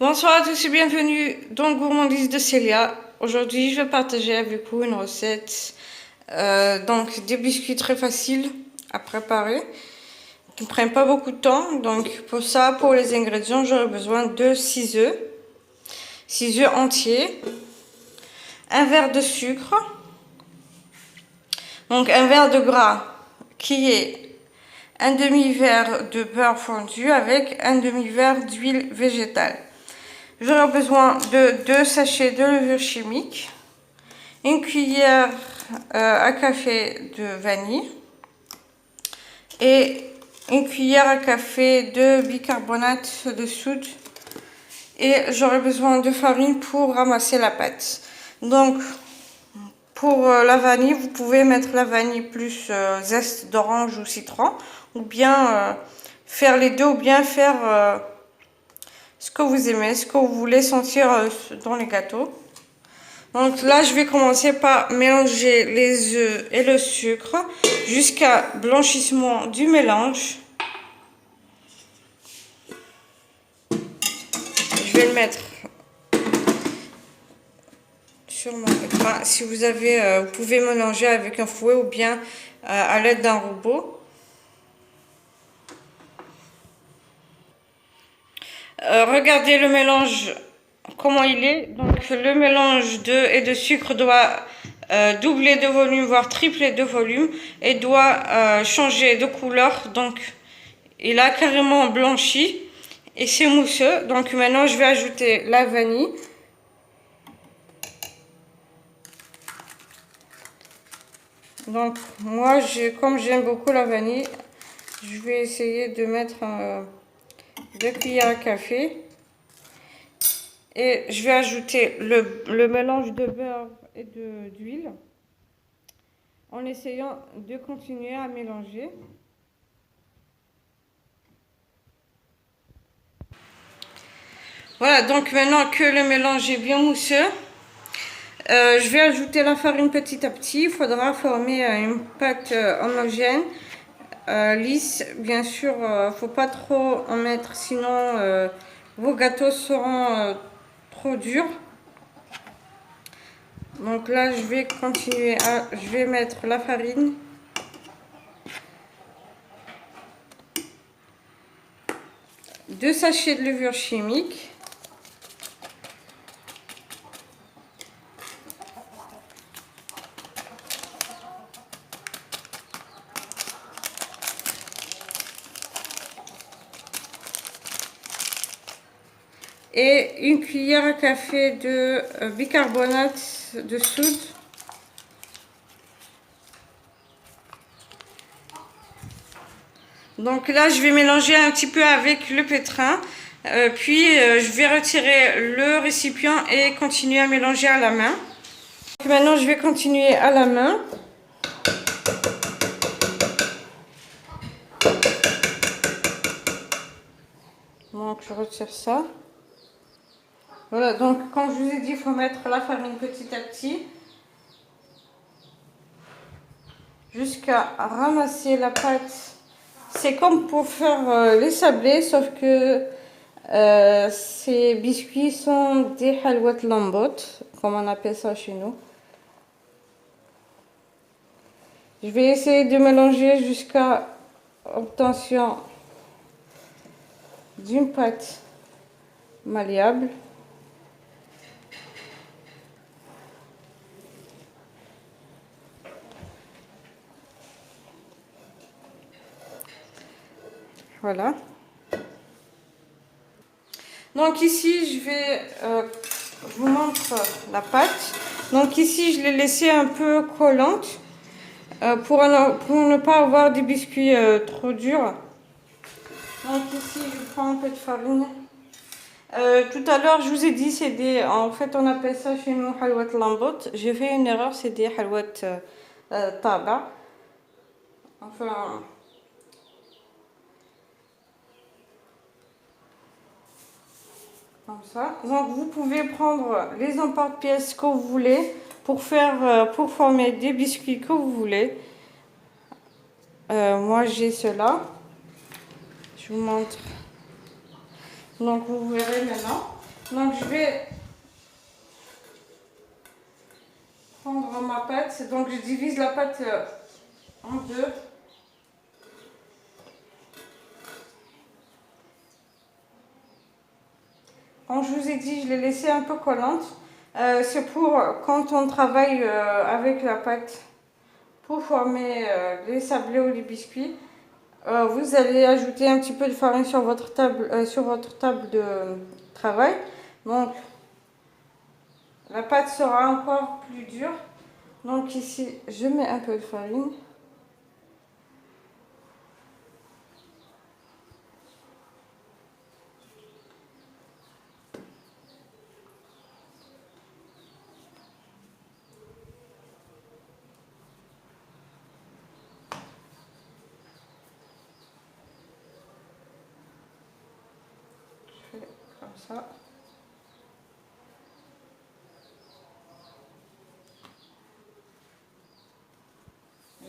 Bonsoir à tous et bienvenue dans le Gourmandise de Célia. Aujourd'hui, je vais partager avec vous une recette donc des biscuits très faciles à préparer qui ne prennent pas beaucoup de temps. Donc pour ça, pour les ingrédients, j'aurai besoin de 6 œufs, 6 œufs entiers, un verre de sucre, donc un verre de gras qui est un demi-verre de beurre fondu avec un demi-verre d'huile végétale. J'aurai besoin de 2 sachets de levure chimique, une cuillère à café de vanille et une cuillère à café de bicarbonate de soude. Et j'aurai besoin de farine pour ramasser la pâte. Donc, pour la vanille, vous pouvez mettre la vanille plus zeste d'orange ou citron, ou bien faire les deux, ou bien faire ce que vous aimez, ce que vous voulez sentir dans les gâteaux. Donc là, je vais commencer par mélanger les œufs et le sucre jusqu'à blanchissement du mélange. Je vais le mettre sur mon écran. Si vous avez, vous pouvez mélanger avec un fouet ou bien à l'aide d'un robot. Regardez le mélange, comment il est. Donc le mélange d'œufs et de sucre doit doubler de volume, voire tripler de volume, et doit changer de couleur. Donc il a carrément blanchi et c'est mousseux. Donc maintenant je vais ajouter la vanille. Donc moi, comme j'aime beaucoup la vanille, je vais essayer de mettre 2 cuillères à café. Et je vais ajouter le mélange de beurre et d'huile en essayant de continuer à mélanger. Voilà, donc maintenant que le mélange est bien mousseux, je vais ajouter la farine petit à petit. Il faudra former une pâte homogène, lisse. Bien sûr, il ne faut pas trop en mettre, sinon vos gâteaux seront trop durs. Donc là, je vais continuer je vais mettre la farine. Deux sachets de levure chimique. Et une cuillère à café de bicarbonate de soude. Donc là, je vais mélanger un petit peu avec le pétrin. Puis, je vais retirer le récipient et continuer à mélanger à la main. Donc, maintenant, je vais continuer à la main. Donc, je retire ça. Voilà, donc comme je vous ai dit, il faut mettre la farine petit à petit jusqu'à ramasser la pâte. C'est comme pour faire les sablés, sauf que ces biscuits sont des halwat lambot, comme on appelle ça chez nous. Je vais essayer de mélanger jusqu'à obtention d'une pâte malléable. Voilà. Donc ici, je vous montre la pâte. Donc ici, je l'ai laissée un peu collante pour ne pas avoir des biscuits trop durs. Donc ici, je prends un peu de farine. Tout à l'heure, je vous ai dit, en fait, on appelle ça chez nous halwat lambot. J'ai fait une erreur, c'est des halwat taba. Enfin, comme ça. Donc vous pouvez prendre les emporte-pièces que vous voulez pour former des biscuits que vous voulez. Moi j'ai cela. Je vous montre. Donc vous verrez maintenant. Donc je vais prendre ma pâte. Donc je divise la pâte en deux. Comme je vous ai dit, je l'ai laissée un peu collante. C'est pour quand on travaille avec la pâte pour former les sablés ou les biscuits. Vous allez ajouter un petit peu de farine sur votre table de travail. Donc la pâte sera encore plus dure. Donc ici, je mets un peu de farine. Je fais comme ça.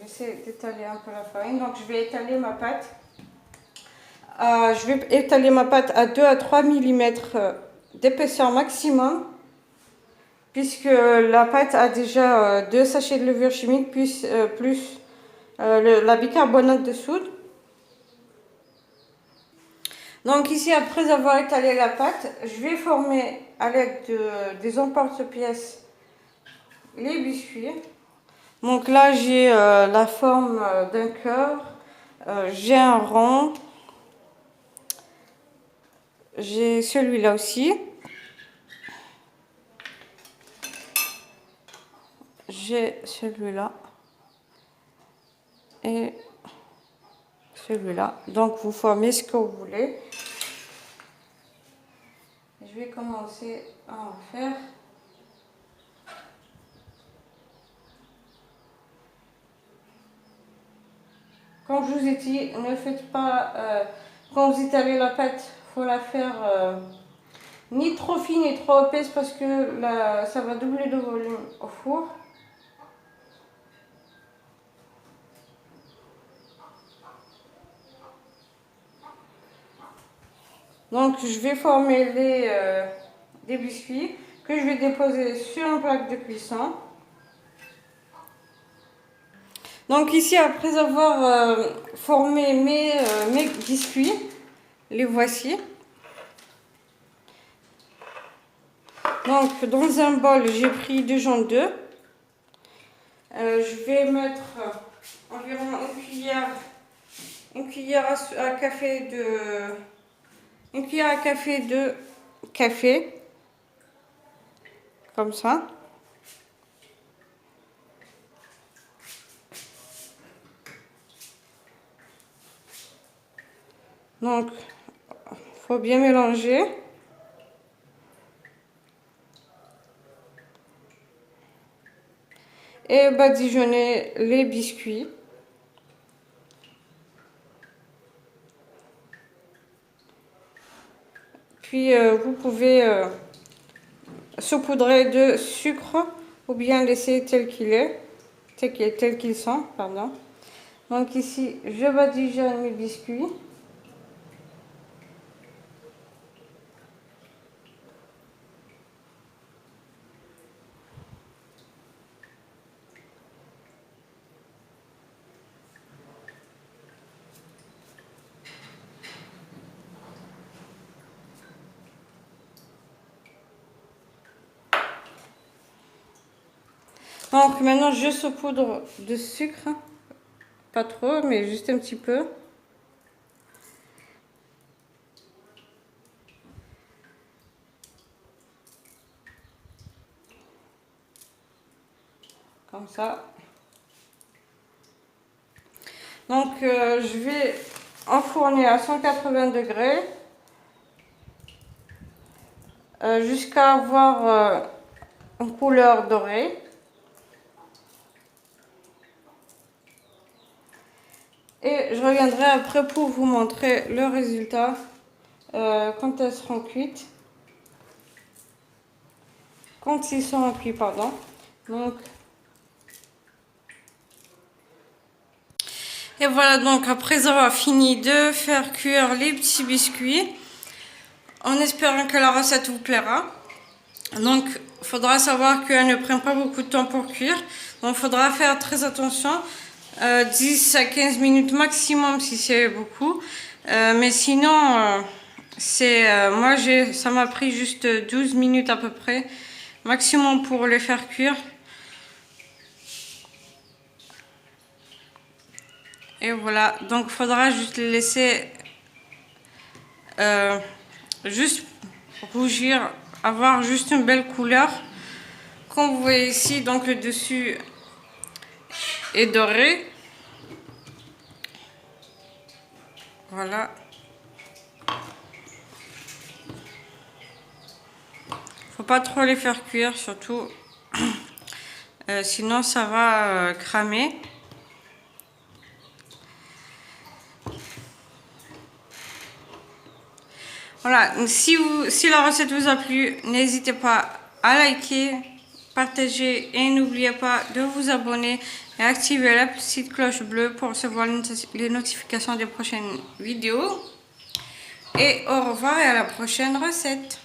J'essaie d'étaler un peu la farine. Donc je vais étaler ma pâte. Je vais étaler ma pâte à 2 à 3 mm d'épaisseur maximum. Puisque la pâte a déjà 2 sachets de levure chimique plus la bicarbonate de soude. Donc ici, après avoir étalé la pâte, je vais former à l'aide des emporte-pièces les biscuits. Donc là, j'ai la forme d'un cœur, j'ai un rond, j'ai celui-là aussi, j'ai celui-là et celui-là. Donc vous formez ce que vous voulez. Je vais commencer à en faire. Comme je vous ai dit, ne faites pas, quand vous étalez la pâte, il faut la faire ni trop fine ni trop épaisse parce que là, ça va doubler de volume au four. Donc je vais former des biscuits que je vais déposer sur une plaque de cuisson. Donc ici, après avoir formé mes biscuits, les voici. Donc dans un bol, j'ai pris 2 jaunes d'œufs. Je vais mettre environ une cuillère à café de café, comme ça. Donc, il faut bien mélanger. Et badigeonner les biscuits. Puis, vous pouvez saupoudrer de sucre ou bien laisser tel qu'ils sont, pardon. Donc ici, je badigeonne mes biscuits. Donc maintenant, je saupoudre de sucre, pas trop, mais juste un petit peu. Comme ça. Donc je vais enfourner à 180 degrés jusqu'à avoir une couleur dorée. Et je reviendrai après pour vous montrer le résultat quand elles seront cuites. Quand ils seront cuits, pardon. Donc, et voilà, donc après avoir fini de faire cuire les petits biscuits, en espérant que la recette vous plaira. Donc, il faudra savoir qu'elle ne prend pas beaucoup de temps pour cuire. Donc, il faudra faire très attention. 10 à 15 minutes maximum si c'est beaucoup. Mais sinon, moi, ça m'a pris juste 12 minutes à peu près. Maximum pour les faire cuire. Et voilà. Donc, il faudra juste les laisser juste rougir, avoir juste une belle couleur. Comme vous voyez ici, donc le dessus est doré. Voilà. Faut pas trop les faire cuire, surtout. Sinon, ça va cramer. Voilà, si la recette vous a plu, n'hésitez pas à liker, partager et n'oubliez pas de vous abonner et activer la petite cloche bleue pour recevoir les notifications des prochaines vidéos. Et au revoir et à la prochaine recette.